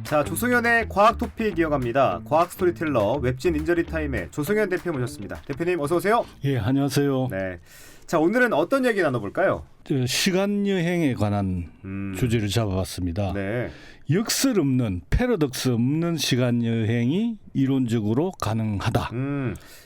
자, 조승현의 과학 토픽 이어갑니다. 과학 스토리텔러 웹진 인저리타임의 조승현 대표 모셨습니다. 대표님 어서 오세요. 예, 안녕하세요. 네. 자, 오늘은 어떤 얘기 나눠볼까요? 시간 여행에 관한 주제를 잡아봤습니다. 네. 역설 없는 패러독스 없는 시간 여행이 이론적으로 가능하다.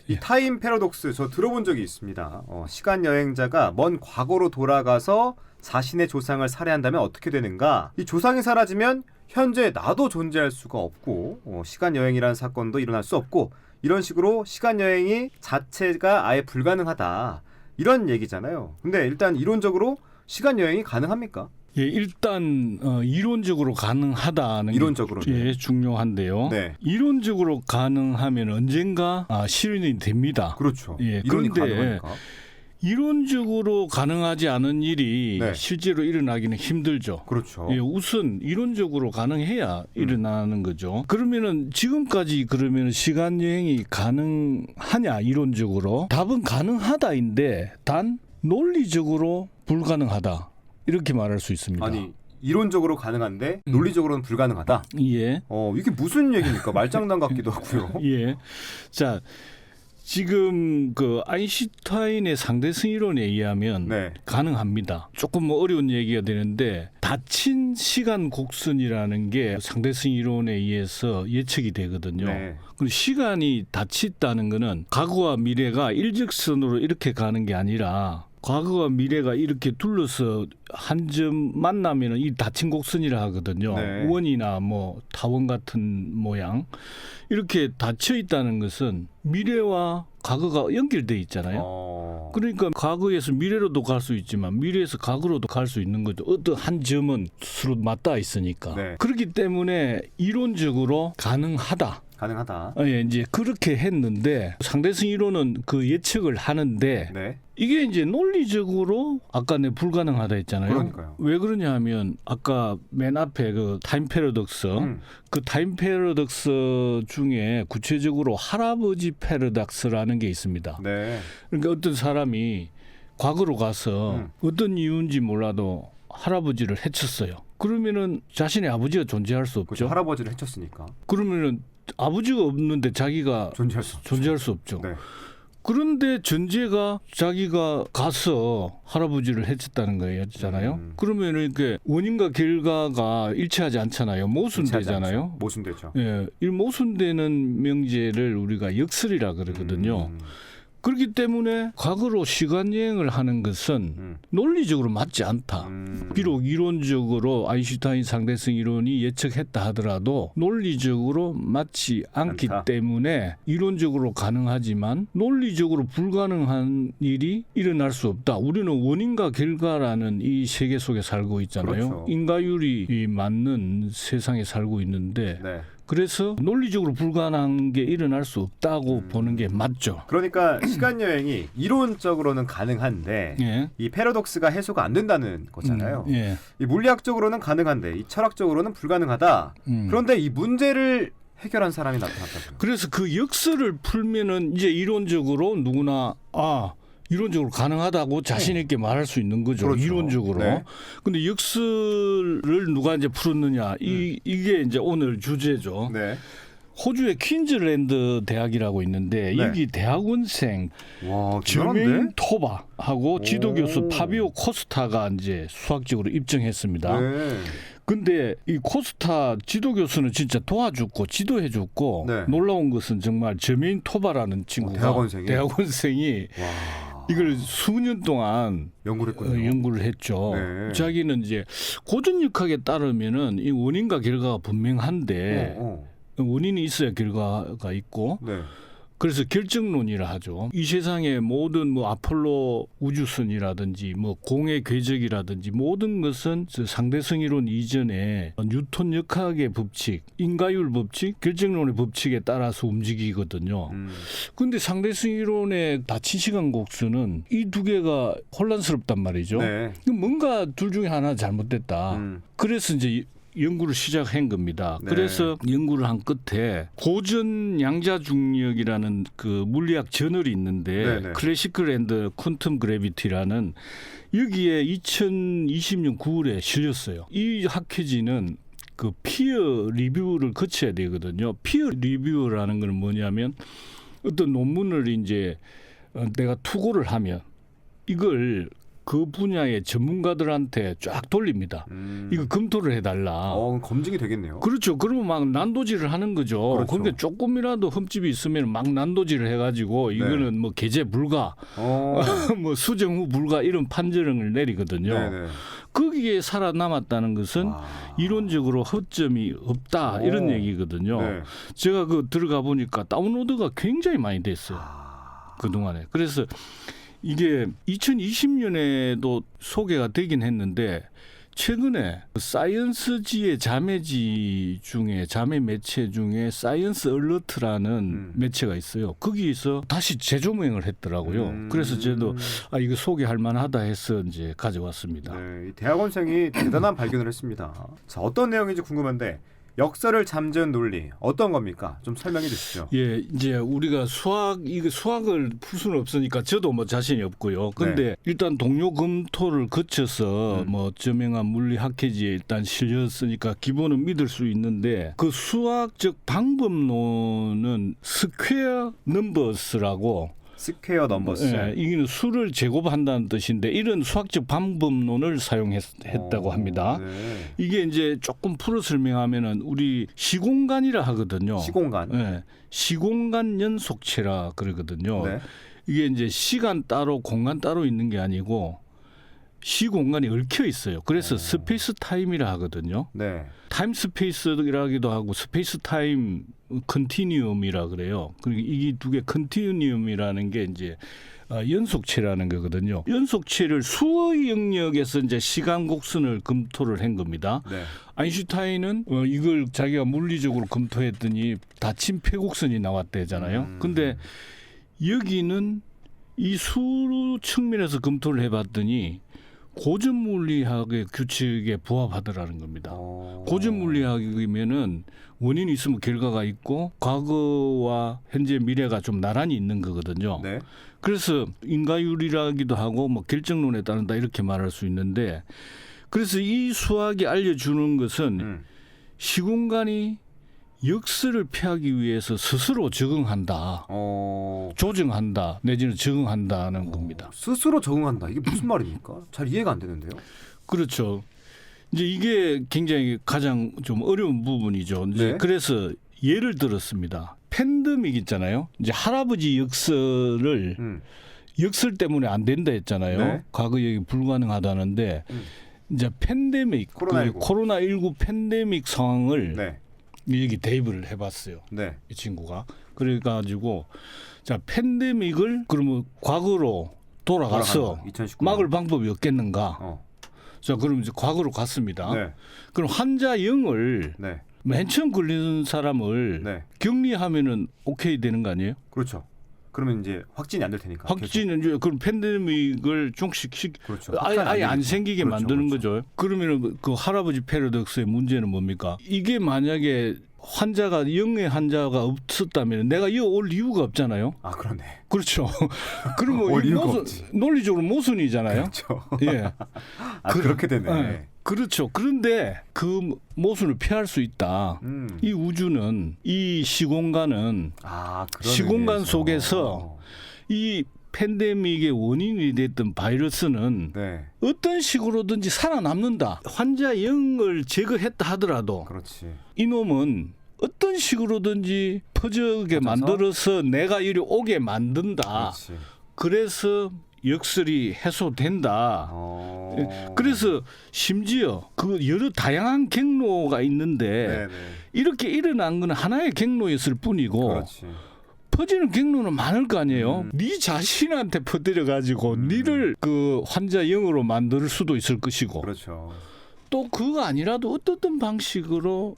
이 타임 패러독스 저 들어본 적이 있습니다. 시간 여행자가 먼 과거로 돌아가서 자신의 조상을 살해한다면 어떻게 되는가? 이 조상이 사라지면 현재 나도 존재할 수가 없고 시간 여행이라는 사건도 일어날 수 없고 이런 식으로 시간 여행이 자체가 아예 불가능하다. 이런 얘기잖아요. 근데 일단 이론적으로 시간 여행이 가능합니까? 예, 일단 이론적으로 가능하다는 이론적으로는. 게 중요한데요. 네. 이론적으로 가능하면 언젠가 실현이 됩니다. 그렇죠. 예, 이론이 그런데 가능하니까. 이론적으로 가능하지 않은 일이 네. 실제로 일어나기는 힘들죠. 그렇죠. 예, 우선 이론적으로 가능해야 일어나는 거죠. 그러면은 지금까지 그러면 시간 여행이 가능하냐 이론적으로 답은 가능하다인데 단 논리적으로 불가능하다 이렇게 말할 수 있습니다. 아니 이론적으로 가능한데 논리적으로는 불가능하다. 예, 이게 무슨 얘기입니까? 말장난 같기도 하고요. 예. 자, 지금 그 아인슈타인의 상대성 이론에 의하면 네. 가능합니다. 조금 뭐 어려운 얘기가 되는데 닫힌 시간 곡선이라는 게 상대성 이론에 의해서 예측이 되거든요. 네. 그리고 시간이 닫혔다는 거는 과거와 미래가 일직선으로 이렇게 가는 게 아니라 과거와 미래가 이렇게 둘러서 한 점 만나면 이 닫힌 곡선이라 하거든요. 네. 원이나 뭐 타원 같은 모양 이렇게 닫혀 있다는 것은 미래와 과거가 연결돼 있잖아요. 그러니까 과거에서 미래로도 갈 수 있지만 미래에서 과거로도 갈 수 있는 거죠. 어떤 한 점은 서로 맞닿아 있으니까. 네. 그렇기 때문에 이론적으로 가능하다. 가능하다. 예, 이제 그렇게 했는데 상대성 이론은 그 예측을 하는데 네. 이게 이제 논리적으로 아까 내 불가능하다 했잖아요. 그러니까요. 왜 그러냐 하면 아까 맨 앞에 그 타임 패러독스 그 타임 패러독스 중에 구체적으로 할아버지 패러독스라는 게 있습니다. 네. 그러니까 어떤 사람이 과거로 가서 어떤 이유인지 몰라도 할아버지를 해쳤어요. 그러면은 자신의 아버지가 존재할 수 없죠. 그렇죠. 할아버지를 해쳤으니까 그러면은 아버지가 없는데 자기가 존재할 수 없죠. 존재할 수 없죠. 네. 그런데 전제가 자기가 가서 할아버지를 해쳤다는 거잖아요. 그러면 이렇게 원인과 결과가 일치하지 않잖아요. 모순되잖아요. 모순되죠. 예, 이 모순되는 명제를 우리가 역설이라 그러거든요. 그렇기 때문에 과거로 시간 여행을 하는 것은 논리적으로 맞지 않다. 비록 이론적으로 아인슈타인 상대성 이론이 예측했다 하더라도 논리적으로 맞지 않기 않다. 때문에 이론적으로 가능하지만 논리적으로 불가능한 일이 일어날 수 없다. 우리는 원인과 결과라는 이 세계 속에 살고 있잖아요. 그렇죠. 인과율이 맞는 세상에 살고 있는데 네. 그래서 논리적으로 불가능한 게 일어날 수 없다고 보는 게 맞죠. 그러니까 시간 여행이 이론적으로는 가능한데 예. 이 패러독스가 해소가 안 된다는 거잖아요. 예. 이 물리학적으로는 가능한데 이 철학적으로는 불가능하다. 그런데 이 문제를 해결한 사람이 나타났다고요. 그래서 그 역설을 풀면은 이제 이론적으로 누구나 이론적으로 가능하다고 자신 있게 말할 수 있는 거죠. 그렇죠. 이론적으로. 네. 근데 역설을 누가 이제 풀었느냐. 이게 이제 오늘 주제죠. 네. 호주의 퀸즐랜드 대학이라고 있는데 네. 여기 대학원생 와, 저메인 대단한데? 토바하고 지도 교수 오. 파비오 코스타가 이제 수학적으로 입증했습니다. 네. 근데 이 코스타 지도 교수는 진짜 도와줬고 지도해줬고 네. 놀라운 것은 정말 저메인 토바라는 친구가 대학원생이 와. 이걸 수년 동안 연구를 했군요. 연구를 했죠. 네. 자기는 이제 고전역학에 따르면은 이 원인과 결과가 분명한데 원인이 있어야 결과가 있고 네. 그래서 결정론이라 하죠. 이 세상의 모든 뭐 아폴로 우주선이라든지 뭐 공의 궤적이라든지 모든 것은 상대성 이론 이전에 뉴턴 역학의 법칙, 인과율 법칙, 결정론의 법칙에 따라서 움직이거든요. 그런데 상대성 이론의 닫힌 시간 곡선은 이 두 개가 혼란스럽단 말이죠. 네. 뭔가 둘 중에 하나 잘못됐다. 그래서 이제 연구를 시작한 겁니다. 네. 그래서 연구를 한 끝에 고전 양자중력이라는 그 물리학 저널이 있는데 네네. 클래시컬 앤드 퀀텀 그래비티라는 여기에 2020년 9월에 실렸어요. 이 학회지는 그 피어 리뷰를 거쳐야 되거든요. 피어 리뷰라는 건 뭐냐면 어떤 논문을 이제 내가 투고를 하면 이걸 그 분야의 전문가들한테 쫙 돌립니다. 이거 검토를 해달라. 검증이 되겠네요. 그렇죠. 그러면 막 난도질을 하는 거죠. 그렇죠. 그런데 조금이라도 흠집이 있으면 막 난도질을 해가지고 이거는 뭐 게재 불가, 뭐 수정 후 불가 이런 판정을 내리거든요. 네네. 거기에 살아남았다는 것은 이론적으로 허점이 없다 이런 얘기거든요. 네. 제가 그 들어가 보니까 다운로드가 굉장히 많이 됐어요. 그동안에. 그래서 이게 2020년에도 소개가 되긴 했는데 최근에 사이언스지의 자매지 중에 자매 매체 중에 사이언스 얼러트라는 매체가 있어요. 거기에서 다시 재조명을 했더라고요. 그래서 저도 이거 소개할 만하다 해서 이제 가져왔습니다. 네, 이 대학원생이 대단한 발견을 했습니다. 자, 어떤 내용인지 궁금한데 역사를 잠재운 논리 어떤 겁니까? 좀 설명해 주시죠. 예, 이제 우리가 수학을 풀 수는 없으니까 저도 뭐 자신이 없고요. 근데 일단 동료 검토를 거쳐서 뭐 저명한 물리 학회지에 일단 실렸으니까 기본은 믿을 수 있는데 그 수학적 방법론은 스퀘어 넘버스라고 스퀘어 넘버스. 예, 이게 수를 제곱한다는 뜻인데 이런 수학적 방법론을 사용했다고 합니다. 네. 이게 이제 조금 풀어 설명하면은 우리 시공간이라 하거든요. 시공간. 네, 시공간 연속체라 그러거든요. 네. 이게 이게 이제 시간 따로 공간 따로 있는 게 아니고 시공간이 얽혀 있어요. 그래서 스페이스 타임이라 하거든요. 네. 타임 스페이스라기도 하고 스페이스 타임 컨티뉴엄이라 그래요. 그리고 이 두 개 컨티뉴엄이라는 게 이제 연속체라는 거거든요. 연속체를 수의 영역에서 이제 시간 곡선을 검토를 한 겁니다. 네. 아인슈타인은 이걸 자기가 물리적으로 검토했더니 닫힌 폐곡선이 나왔대잖아요. 근데 여기는 이 수 측면에서 검토를 해봤더니 고전 물리학의 규칙에 부합하더라는 겁니다. 고전 물리학이면은 원인이 있으면 결과가 있고 과거와 현재 미래가 좀 나란히 있는 거거든요. 네. 그래서 인과율이라기도 하고 뭐 결정론에 따른다 이렇게 말할 수 있는데 그래서 이 수학이 알려주는 것은 시공간이 역설을 피하기 위해서 스스로 적응한다. 조정한다. 내지는 적응한다는 겁니다. 스스로 적응한다. 이게 무슨 말입니까? 잘 이해가 안 되는데요. 그렇죠. 이제 이게 굉장히 가장 좀 어려운 부분이죠. 이제 네. 그래서 예를 들었습니다. 팬데믹 있잖아요. 이제 할아버지 역설을 역설 때문에 안 된다 했잖아요. 네. 과거 얘기 불가능하다는데 이제 팬데믹 코로나19 팬데믹 상황을 네. 여기 대입을 해봤어요. 네. 이 친구가 그래가지고 자 팬데믹을 그러면 과거로 돌아가서 2019년. 막을 방법이 없겠는가? 자 그럼 이제 과거로 갔습니다. 네. 그럼 환자 0을 네. 맨 처음 걸리는 사람을 네. 격리하면은 오케이 되는 거 아니에요? 그렇죠. 그러면 이제 확진이 안 될 테니까. 확진은 이제 그럼 팬데믹을 그렇죠. 아예 안 생기게 그렇죠, 만드는 그렇죠. 거죠. 그러면은 그 할아버지 패러독스의 문제는 뭡니까? 이게 만약에 환자가 영의 환자가 없었다면 내가 이어 올 이유가 없잖아요. 아 그러네. 그렇죠. 그러면 올 이유가 모순, 없지. 논리적으로 모순이잖아요. 그렇죠. 예. 그렇게 되네. 네. 그렇죠. 그런데 그 모순을 피할 수 있다. 이 우주는 이 시공간은 그런 시공간 의미에서. 속에서 이 팬데믹의 원인이 됐던 바이러스는 네. 어떤 식으로든지 살아남는다. 환자 0을 제거했다 하더라도 그렇지. 이놈은 어떤 식으로든지 퍼져게 퍼져서? 만들어서 내가 이리 오게 만든다. 그렇지. 그래서 역설이 해소된다. 그래서 심지어 그 여러 다양한 경로가 있는데 네네. 이렇게 일어난 건 하나의 경로였을 뿐이고 그렇지. 퍼지는 경로는 많을 거 아니에요. 네 자신한테 퍼뜨려 가지고 니를 그 환자 0으로 만들 수도 있을 것이고 그렇죠. 또 그거 아니라도 어떤 방식으로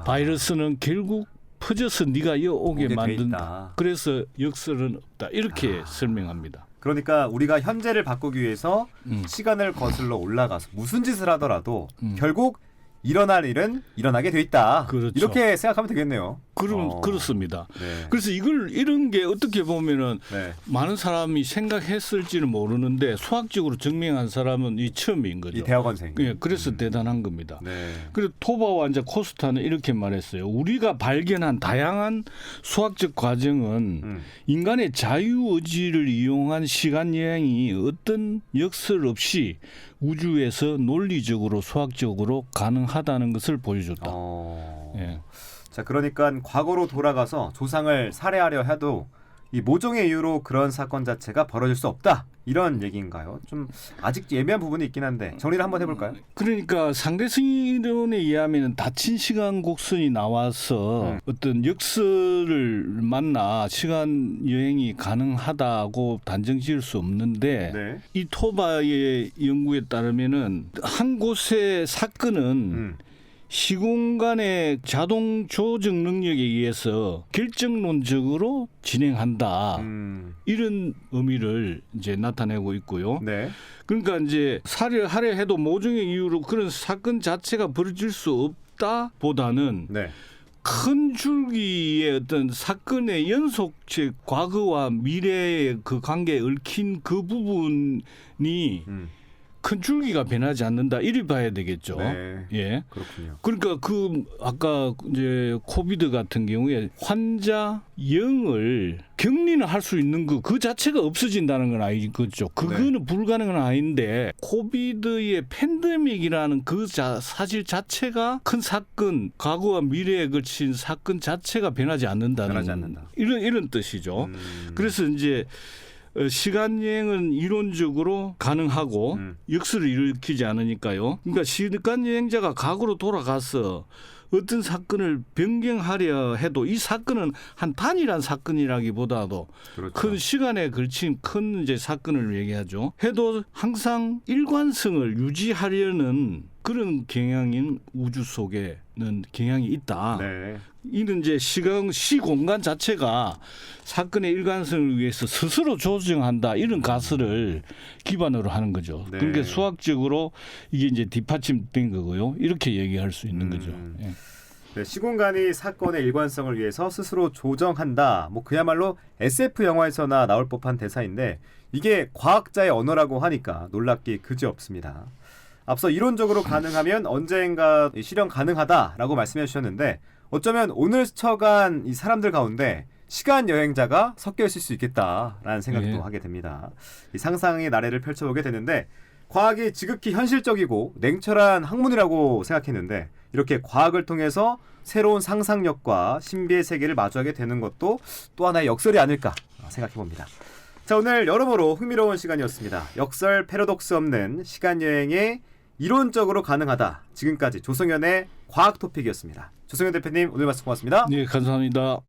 바이러스는 결국 퍼져서 네가 오게 만든다. 그래서 역설은 없다. 이렇게 설명합니다. 그러니까 우리가 현재를 바꾸기 위해서 시간을 거슬러 올라가서 무슨 짓을 하더라도 결국 일어날 일은 일어나게 돼 있다. 그렇죠. 이렇게 생각하면 되겠네요. 그렇습니다. 네. 그래서 이런 게 어떻게 보면은 네. 많은 사람이 생각했을지는 모르는데 수학적으로 증명한 사람은 이 처음인 거죠. 이 대학원생. 예, 그래서 대단한 겁니다. 네. 그리고 토바와 이제 코스타는 이렇게 말했어요. 우리가 발견한 다양한 수학적 과정은 인간의 자유의지를 이용한 시간 여행이 어떤 역설 없이 우주에서 논리적으로 수학적으로 가능하다는 것을 보여줬다. 예. 자, 그러니까 과거로 돌아가서 조상을 살해하려 해도 이 모종의 이유로 그런 사건 자체가 벌어질 수 없다. 이런 얘기인가요? 좀 아직 예미한 부분이 있긴 한데 정리를 한번 해볼까요? 그러니까 상대성 이론에 의하면 닫힌 시간 곡선이 나와서 어떤 역설을 만나 시간 여행이 가능하다고 단정 지을 수 없는데 네. 이 토바의 연구에 따르면은 한 곳의 사건은 시공간의 자동 조정 능력에 의해서 결정론적으로 진행한다. 이런 의미를 이제 나타내고 있고요. 네. 그러니까 이제 살해를 하려 해도 모종의 이유로 그런 사건 자체가 벌어질 수 없다 보다는 네. 큰 줄기의 어떤 사건의 연속체 과거와 미래의 그 관계에 얽힌 그 부분이 큰 줄기가 변하지 않는다. 이리 봐야 되겠죠. 네. 예. 그렇군요. 그러니까 그 아까 이제 코비드 같은 경우에 환자 0을 격리는 할 수 있는 그 자체가 없어진다는 건 아니겠죠. 그거는 불가능은 아닌데 코비드의 팬데믹이라는 그 사실 자체가 큰 사건, 과거와 미래에 걸친 사건 자체가 변하지 않는다는 이런 뜻이죠. 그래서 이제 시간 여행은 이론적으로 가능하고 역설을 일으키지 않으니까요. 그러니까 시간 여행자가 과거로 돌아가서 어떤 사건을 변경하려 해도 이 사건은 한 단일한 사건이라기보다도 그렇죠. 큰 시간에 걸친 큰 이제 사건을 얘기하죠. 해도 항상 일관성을 유지하려는 그런 경향인 우주 속에는 경향이 있다. 네. 이는 이제 시공간 자체가 사건의 일관성을 위해서 스스로 조정한다. 이런 가설을 기반으로 하는 거죠. 네. 그러니까 수학적으로 이게 이제 뒷받침된 거고요. 이렇게 얘기할 수 있는 거죠. 예. 네, 시공간이 사건의 일관성을 위해서 스스로 조정한다. 뭐 그야말로 SF 영화에서나 나올 법한 대사인데 이게 과학자의 언어라고 하니까 놀랍기 그지없습니다. 앞서 이론적으로 가능하면 언젠가 실현 가능하다라고 말씀해 주셨는데 어쩌면 오늘 스쳐간 이 사람들 가운데 시간 여행자가 섞여 있을 수 있겠다라는 생각도 하게 됩니다. 이 상상의 나래를 펼쳐보게 되는데 과학이 지극히 현실적이고 냉철한 학문이라고 생각했는데 이렇게 과학을 통해서 새로운 상상력과 신비의 세계를 마주하게 되는 것도 또 하나의 역설이 아닐까 생각해 봅니다. 자, 오늘 여러모로 흥미로운 시간이었습니다. 역설 패러독스 없는 시간여행이 이론적으로 가능하다. 지금까지 조성현의 과학 토픽이었습니다. 조성현 대표님 오늘 말씀 고맙습니다. 네, 감사합니다.